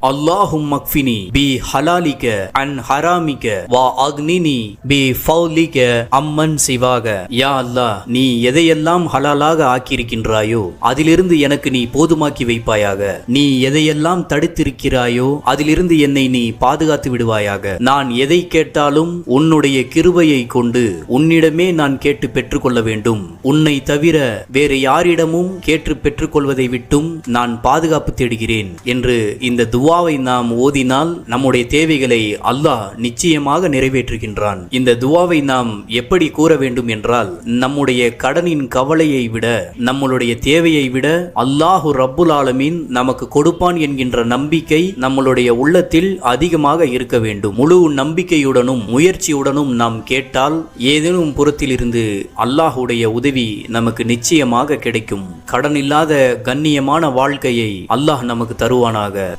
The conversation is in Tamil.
அல்லாஹும் மக்ஃபினி பி ஹலாலிக அன் ஹராமிக வா அக்னினி பி ஃபௌலிக அம்மன் சிவாக. யா அல்லாஹ், நீ எதையெல்லாம் ஹலாலாக ஆக்கியிருக்கின்றாயோ அதிலிருந்து எனக்கு நீ போதுமாக்கி வைப்பாயாக. நீ எதையெல்லாம் தடுத்திருக்கிறாயோ அதிலிருந்து என்னை நீ பாதுகாத்து விடுவாயாக. நான் எதை கேட்டாலும் உன்னுடைய கிருபையை கொண்டு உன்னிடமே நான் கேட்டு பெற்றுக்கொள்ள வேண்டும். உன்னை தவிர வேறு யாரிடமும் கேட்டு பெற்றுக்கொள்வதை விட்டும் நான் பாதுகாப்பு தேடுகிறேன் என்று இந்த துவாவை நாம் ஓதினால் நம்முடைய தேவைகளை அல்லாஹ் நிச்சயமாக நிறைவேற்றுகின்றான். இந்த துவாவை நாம் எப்படி கூற வேண்டும் என்றால், நம்முடைய கடனின் கவலையை விட நம்மளுடைய தேவையை விட அல்லாஹு ரப்புல் ஆலமீன் நமக்கு கொடுப்பான் என்கின்ற நம்பிக்கை நம்மளுடைய உள்ளத்தில் அதிகமாக இருக்க வேண்டும். முழு நம்பிக்கையுடனும் முயற்சியுடனும் நாம் கேட்டால் ஏதேனும் புறத்தில் இருந்து அல்லாஹுடைய உதவி நமக்கு நிச்சயமாக கிடைக்கும். கடன் இல்லாத கண்ணியமான வாழ்க்கையை அல்லாஹ் நமக்கு தருவானாக.